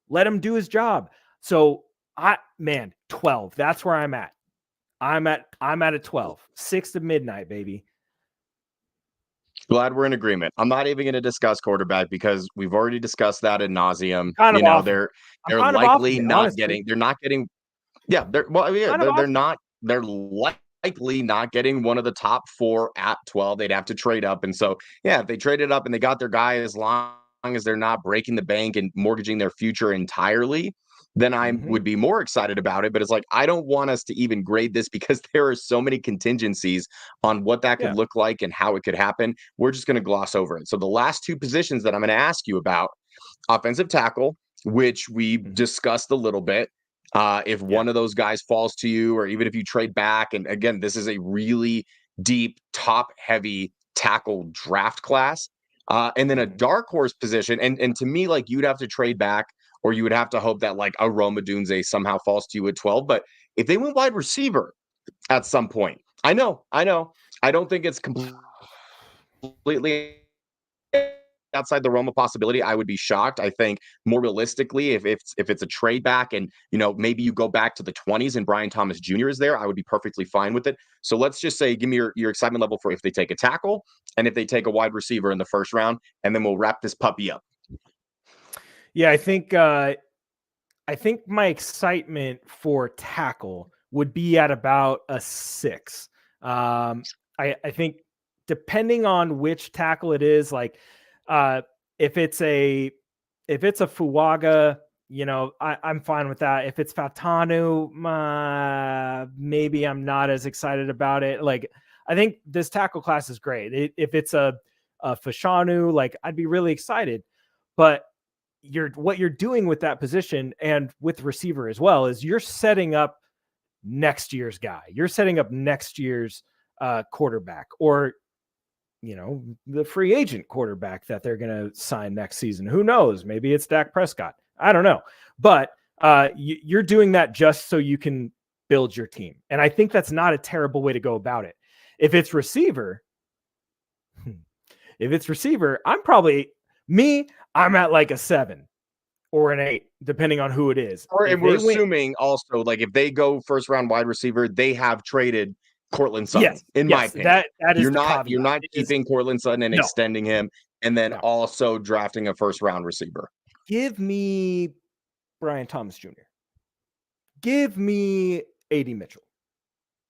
Let him do his job. So 12. That's where I'm at. I'm at a 12. 6 to midnight, baby. Glad we're in agreement. I'm not even going to discuss quarterback because we've already discussed that ad nauseum. They're likely not getting. They're not getting. Yeah, they're likely not getting one of the top 4 at 12. They'd have to trade up. And so, if they traded up and they got their guy, as long as they're not breaking the bank and mortgaging their future entirely, then I would be more excited about it. But it's like, I don't want us to even grade this because there are so many contingencies on what that could look like and how it could happen. We're just going to gloss over it. So the last 2 positions that I'm going to ask you about, offensive tackle, which we discussed a little bit. If one of those guys falls to you, or even if you trade back, and again, this is a really deep, top-heavy tackle draft class, and then a dark horse position, and to me, like, you'd have to trade back, or you would have to hope that like a Rome Odunze somehow falls to you at 12. But if they went wide receiver at some point, I know, I don't think it's completely outside the realm of possibility. I would be shocked. I think more realistically, if it's a trade back and maybe you go back to the 20s and Brian Thomas Jr. is there, I would be perfectly fine with it. So let's just say, give me your excitement level for if they take a tackle and if they take a wide receiver in the first round, and then we'll wrap this puppy up. Yeah, I think my excitement for tackle would be at about a 6. I think depending on which tackle it is, like if it's a Fuaga, I'm fine with that. If it's Fatanu, maybe I'm not as excited about it. Like, I think this tackle class is great. If it's a Fashanu, like, I'd be really excited. But what you're doing with that position and with receiver as well is you're setting up next year's guy. You're setting up next year's quarterback, or the free agent quarterback that they're going to sign next season. Who knows? Maybe it's Dak Prescott. I don't know. But you're doing that just so you can build your team. And I think that's not a terrible way to go about it. If it's receiver, I'm at like a 7 or an 8, depending on who it is. And we're assuming also, like, if they go first round wide receiver, they have traded Courtland Sutton. My opinion, that is you're not keeping Courtland Sutton and extending him, and then also drafting a first round receiver. Give me Brian Thomas Jr. Give me A.D. Mitchell.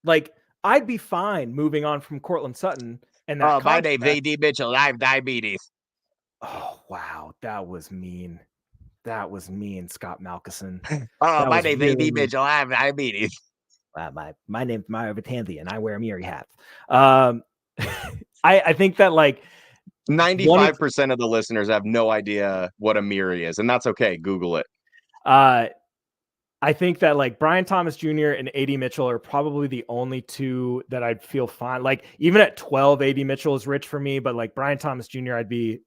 Like, I'd be fine moving on from Courtland Sutton and that. My name's A.D. Mitchell. I have diabetes. Oh, wow. That was mean. Scott Malkison. My name's A.D. Mitchell. I have diabetes. My name's Mario Vitanzi, and I wear Miri hats. I think that, like, 95% of the listeners have no idea what a Miri is, and that's okay. Google it. I think that, like, Brian Thomas Jr. and A.D. Mitchell are probably the only 2 that I'd feel fine. Like, even at 12, A.D. Mitchell is rich for me, but like Brian Thomas Jr., I'd be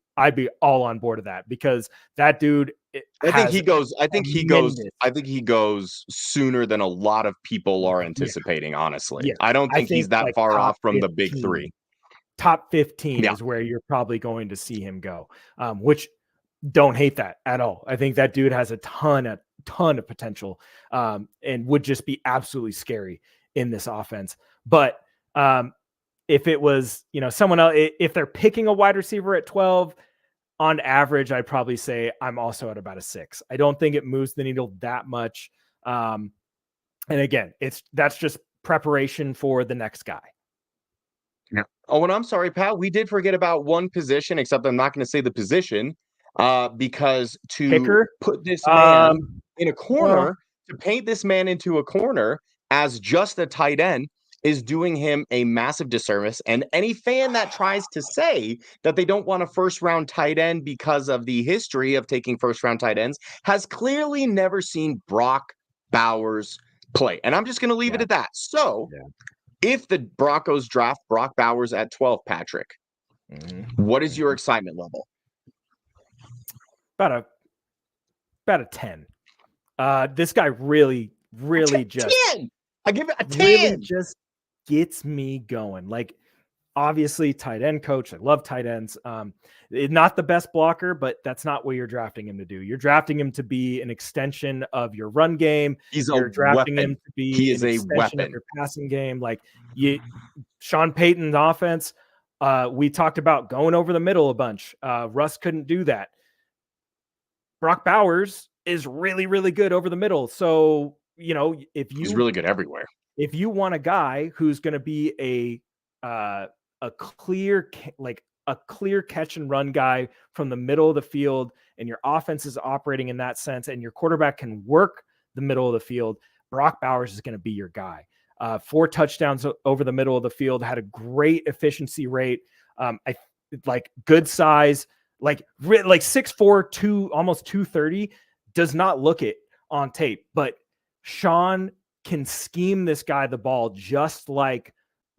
all on board of that, because that dude. I think he goes sooner than a lot of people are anticipating. Honestly, I don't think he's that far off from the big 3. Top 15 is where you're probably going to see him go. Which, don't hate that at all. I think that dude has a ton of potential, and would just be absolutely scary in this offense. But if it was, someone else, if they're picking a wide receiver at 12, on average, I'd probably say I'm also at about a 6. I don't think it moves the needle that much. And again, that's just preparation for the next guy. Yeah. Oh, and I'm sorry, Pat. We did forget about one position, except I'm not going to say the position, because to Kicker. put this man in a Well, corner, to paint this man into a corner as just a tight end, is doing him a massive disservice. And any fan that tries to say that they don't want a first round tight end because of the history of taking first round tight ends has clearly never seen Brock Bowers play. And I'm just going to leave it at that. So, if the Broncos draft Brock Bowers at 12, Patrick, what is your excitement level? About a 10. This guy really just 10. I give it a 10. Really just gets me going. Like, obviously, tight end coach. I love tight ends. Not the best blocker, but that's not what you're drafting him to do. You're drafting him to be an extension of your run game. You're drafting him to be an extension of your passing game. Like Sean Payton's offense. We talked about going over the middle a bunch. Russ couldn't do that. Brock Bowers is really, really good over the middle. So, he's really good everywhere. If you want a guy who's going to be a clear catch and run guy from the middle of the field, and your offense is operating in that sense, and your quarterback can work the middle of the field, Brock Bowers is going to be your guy. 4 touchdowns over the middle of the field, had a great efficiency rate. Good size, like 6'4", almost 230, does not look it on tape, but Sean can scheme this guy the ball just like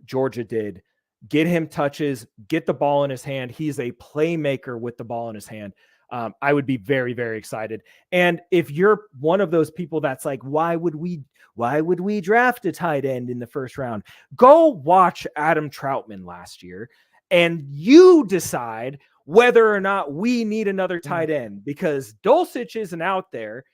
Georgia did. Get him touches, get the ball in his hand. He's a playmaker with the ball in his hand. I would be very, very excited. And if you're one of those people that's like, why would we draft a tight end in the first round? Go watch Adam Troutman last year, and you decide whether or not we need another tight end, because Dulcich isn't out there.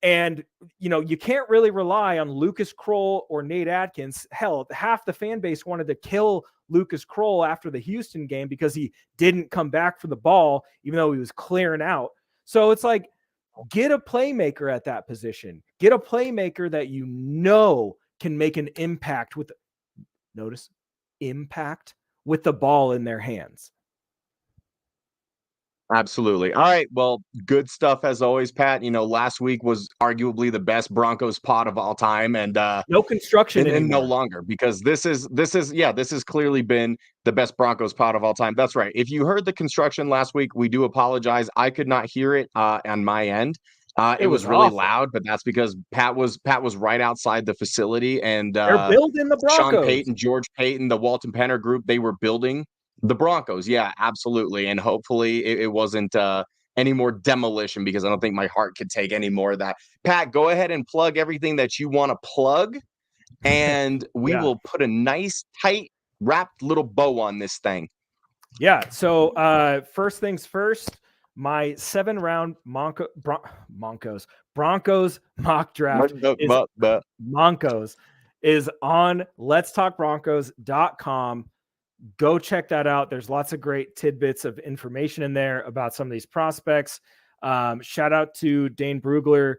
And, you can't really rely on Lucas Kroll or Nate Adkins. Hell, half the fan base wanted to kill Lucas Kroll after the Houston game because he didn't come back for the ball, even though he was clearing out. So it's like, get a playmaker at that position. Get a playmaker that can make an impact with the ball in their hands. Absolutely. All right. Well, good stuff as always, Pat. Last week was arguably the best Broncos pod of all time, and no construction and no longer, because this is clearly been the best Broncos pod of all time. That's right. If you heard the construction last week, we do apologize. I could not hear it on my end. It was really loud, but that's because Pat was right outside the facility, and they're building the Broncos. Sean Payton, George Payton, the Walton Penner group, they were building the Broncos. Yeah, absolutely. And hopefully it wasn't any more demolition, because I don't think my heart could take any more of that. Pat, go ahead and plug everything that you want to plug, and we will put a nice, tight, wrapped little bow on this thing. Yeah. So first things first, my 7-round Broncos mock draft is on letstalkbroncos.com. Go check that out. There's lots of great tidbits of information in there about some of these prospects. Shout out to Dane Brugler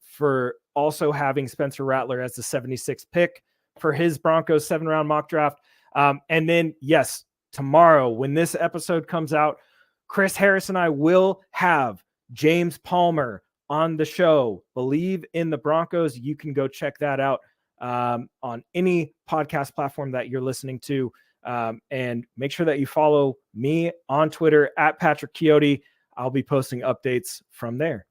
for also having Spencer Rattler as the 76th pick for his Broncos 7-round mock draft. And then, yes, tomorrow when this episode comes out, Chris Harris and I will have James Palmer on the show. Believe in the Broncos. You can go check that out on any podcast platform that you're listening to. And make sure that you follow me on Twitter at Patrick Chiotti. I'll be posting updates from there.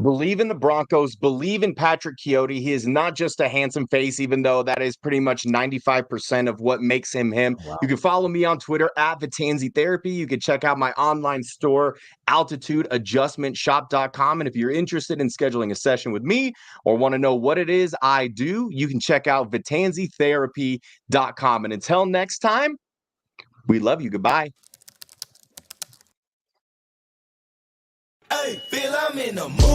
Believe in the Broncos. Believe in Patrick Chiotti. He is not just a handsome face, even though that is pretty much 95% of what makes him him. Wow. You can follow me on Twitter at Vitanzi Therapy. You can check out my online store, altitudeadjustmentshop.com. And if you're interested in scheduling a session with me or want to know what it is I do, you can check out vitanzitherapy.com. And until next time, we love you. Goodbye. Hey, feel I'm in the mood.